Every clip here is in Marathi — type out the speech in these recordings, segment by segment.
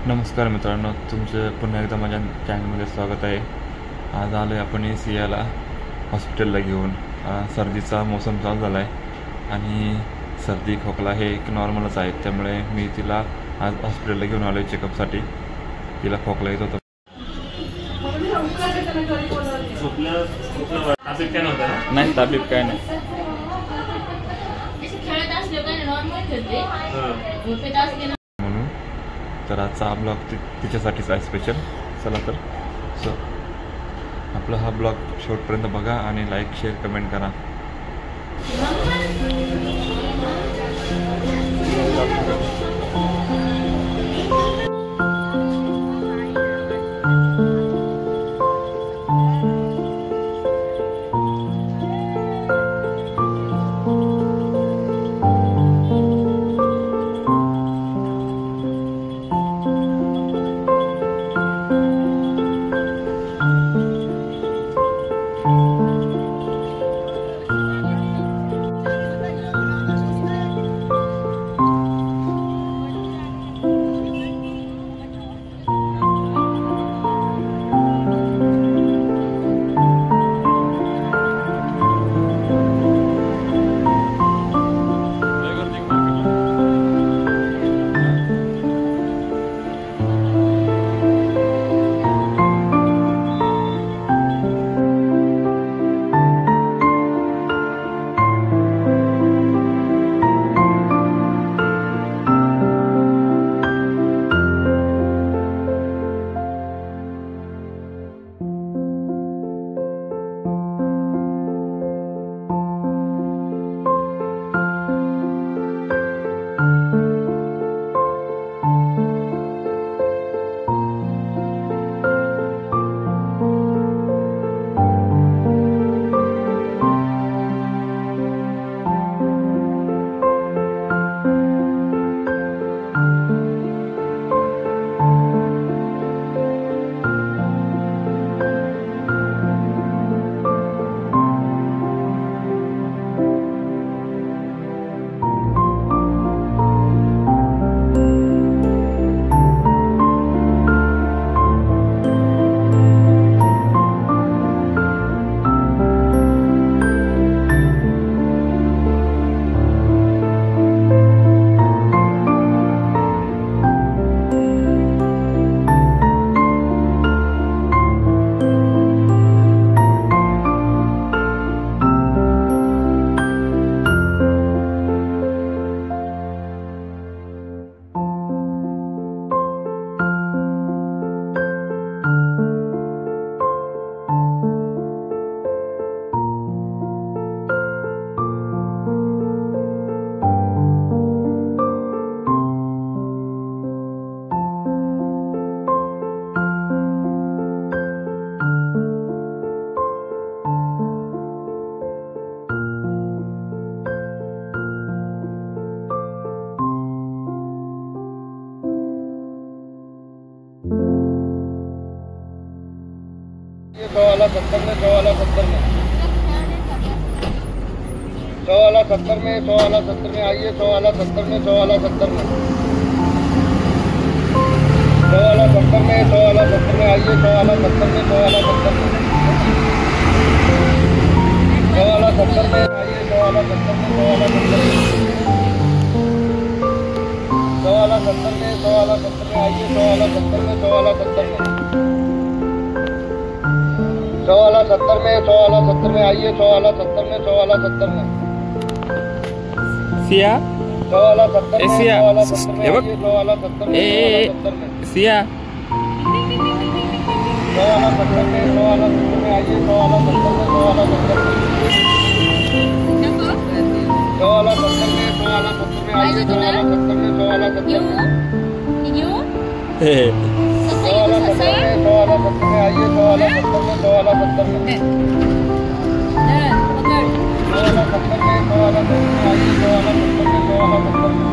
नमस्कार मित्रांनो, तुमचे पुन्हा एकदा माझ्या चॅनलमध्ये स्वागत आहे. आज आलो आहे आपण सियाला हॉस्पिटलला घेऊन. सर्दीचा मोसम चालू झाला आहे आणि सर्दी खोकला हे एक नॉर्मलच आहे. त्यामुळे मी तिला आज हॉस्पिटलला घेऊन आलो आहे चेकअपसाठी. तिला खोकला येत होता. नाही, ताबीब काय नाही. म्हणून तर आजचा हा ब्लॉग तिच्यासाठीच आहे स्पेशल. चला तर आपला हा ब्लॉग शेवटपर्यंत बघा आणि लाईक शेअर कमेंट करा. सवाला 70 में सवाला 70 में सवाला 70 में सवाला 70 में आइए. सवाला 70 में सवाला 70 में सवाला 70 में सवाला 70 में आइए. सवाला 70 में सवाला 70 में सवाला 70 में आइए. सवाला 70 में सवाला 70 में सवाला 70 में सवाला 70 में आइए. सवाला 70 में सवाला 70 में सवाला 70 में सवाला 70 में आइए. सवाला 70 में सवाला 70 में सिया सवाला 70 में सिया सवाला 70 में आइए. सवाला 70 में सवाला 70 में सिया सवाला 70 में सवाला 70 में आइए. सवाला 70 में सवाला 70 में सवाला 70 में सवाला 70 में आइए. सवाला 70 में सवाला 70 में सवाला 70 में सवाला 70 में आइए. सवाला 70 में सवाला 70 में सवाला 70 में सवाला 70 में आइए. सवाला 70 में सवाला 70 में सवाला 70 में सवाला 70 में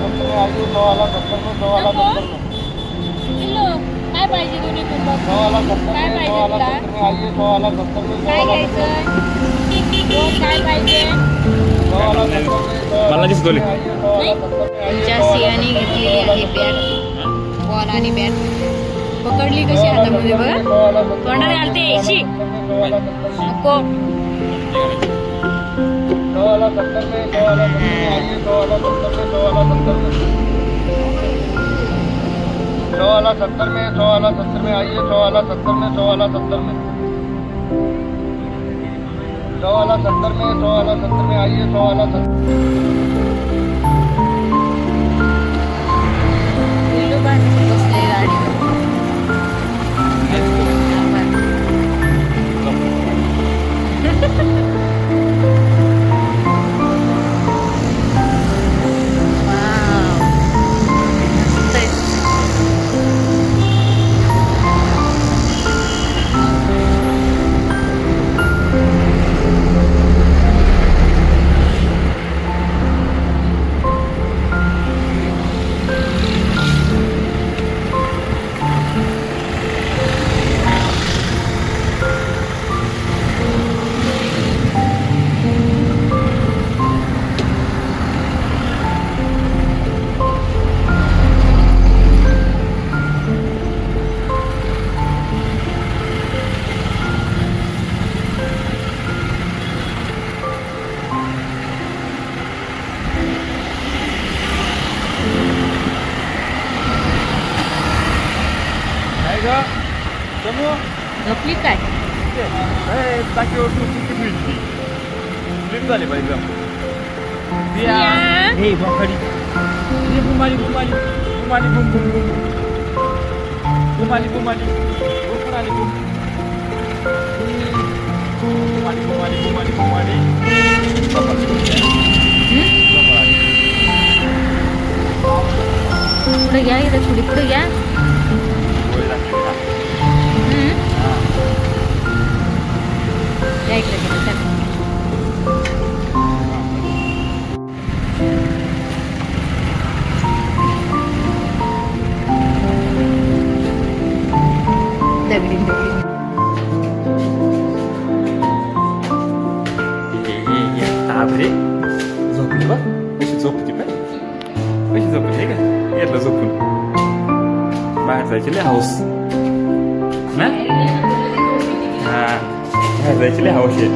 आइए. सवाला 70 में सवाला 70 में काय पाहिजे दोन्ही कुटुंबात? सवाला 70 काय में पाहिजे सवाला तुला? 70 में आइए. सवाला 70 में काय सवाला 70 घ्यायचं? में रोज काय पाहिजे? सवाला 70 में मला दिसत होली. आइए. सवाला नाही तुमच्या सियाने घेतलेली आहे बॅट, बॉल आणि बॅट पकडली कशी हातामध्ये बघा, तोंडाने आलते शी नको. 170 में आइए 170 में 170 में 170 में 170 में आइए 170 में 170 में 170 में 170 में आइए 170. बसले गाडीवर. झोपली काय? झाली पाहिजे पुढे घ्या, इकडे थोडी पुढे घ्या. या इकडे झोपली बघ कशी झोपती पण कशी झोपली का येतलं झोपून बाहेर जायची लय हाऊस ना हा बाहेर जायची लय हाऊस आहे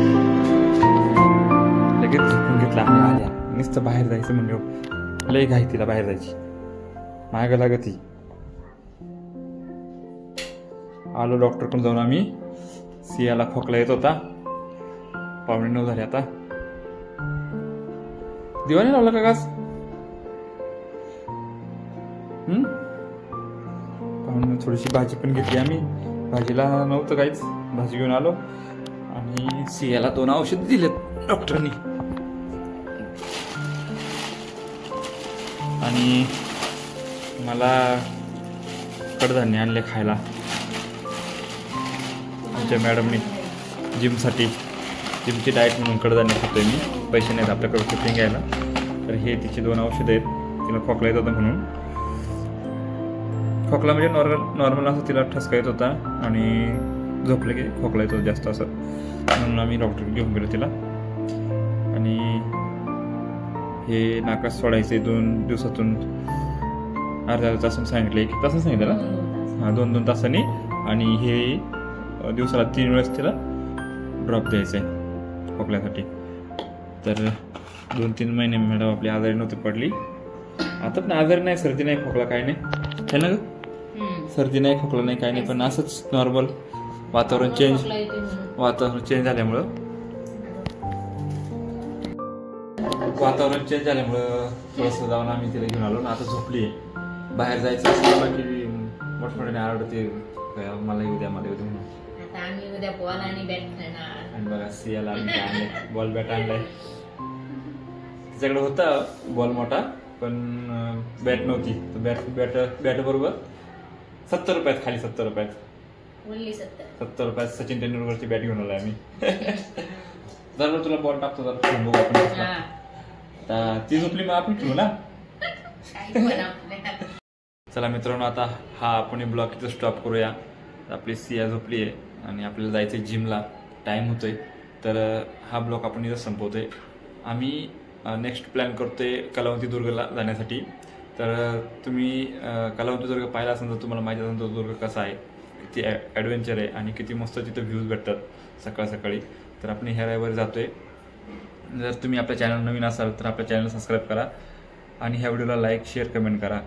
लगेच झोपून घेतला आल्या नुसतं बाहेर जायचं म्हणजे लय घाई तिला बाहेर जायची मागं लागती आलो डॉक्टरकडून जाऊन आम्ही सियाला खोकला येत होता 8:45 झाले आता दिवाणी लावला का गास थोडीशी भाजी पण घेतली आम्ही भाजीला नव्हतं काहीच भाजी घेऊन आलो आणि सियाला 2 औषध दिलेत डॉक्टरनी आणि मला कडधान्य आणले खायला आमच्या मॅडमनी जिमसाठी जिमची डाएट म्हणून कडधान्य खातोय मी पैसे नाहीत आपल्याकडे टिफिन घ्यायला तर हे तिची 2 औषधं आहेत तिला खोकला येत होता म्हणून खोकला म्हणजे नॉर्मल असं तिला ठसका येत होता आणि झोपले की खोकला येत होता जास्त असं म्हणून आम्ही डॉक्टर घेऊन गेलो तिला आणि हे नाकास सोडायचे 2 दिवसातून अर्ध्या तासून सांगितलं 1 तास सांगितलं ना 2 तासांनी आणि हे दिवसाला 3 वेळेस तिला ड्रॉप द्यायचा आहे खोकल्यासाठी तर 2-3 महिने मॅडम आपली आजारी नव्हती पडली आता पण आजारी नाही सर्दी नाही खोकला काही नाही है ना ग सर्दी नाही खोकला नाही काही नाही पण असंच नॉर्मल वातावरण चेंज झाल्यामुळं थोडंसं जाऊन आम्ही तिला घेऊन आलो ना आता झोपली आहे बाहेर जायचं असलं की मोठमोठ्याने आरडते मला येऊ द्या म्हणून आम्ही उद्या बॉल आणि बॅट खेळणार आणि बघा सियाला आम्ही आणले बॉल बॅट आणलाय तिच्याकडे होता बॉल मोठा पण बॅट नव्हती बॅट बरोबर 70 रुपयात खाली 70 रुपयात 70 रुपयात सचिन तेंडुलकरची बॅट घेऊन आलोय आम्ही जर तुला बॉल टाकतो जर खेळून बघू आपण आता ती झोपली मग आपण खेळू ना चला मित्रांनो आता हा आपण ब्लॉग इथं स्टॉप करूया आपली सिया झोपली आहे आणि आपल्याला जायचं जिमला टाइम होतोय तर हा ब्लॉग आपण इथं संपवतोय आम्ही नेक्स्ट प्लॅन करतोय कलावंती दुर्गला जाण्यासाठी. तर तुम्ही कलावंती दुर्ग पाहिला असेल तर तुम्हाला माहिती असेल तो दुर्ग कसा आहे, किती ॲडव्हेंचर आहे आणि किती मस्त तिथं व्ह्यूज भेटतात सकाळ सकाळी. तर आपण ह्या रविवारी जातोय. जर तुम्ही आपल्या चॅनल नवीन असाल तर आपल्या चॅनल सबस्क्राईब करा आणि ह्या व्हिडिओला लाईक शेअर कमेंट करा.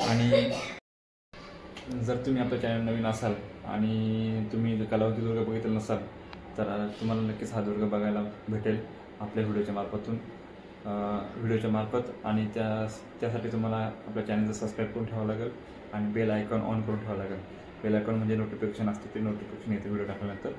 आणि जर तुम्ही आपल्या चॅनल नवीन असाल आणि तुम्ही जर कलावंती दुर्ग बघितलं नसाल तर तुम्हाला नक्कीच हा दुर्ग बघायला भेटेल आपल्या व्हिडिओच्या मार्फत. आणि त्यासाठी तुम्हाला आपल्या चॅनलचं सबस्क्राईब करून ठेवावं लागेल आणि बेल आयकॉन ऑन करून ठेवावं लागेल. बेल आयकॉन म्हणजे नोटिफिकेशन असते, ते नोटिफिकेशन येते व्हिडिओ टाकल्यानंतर.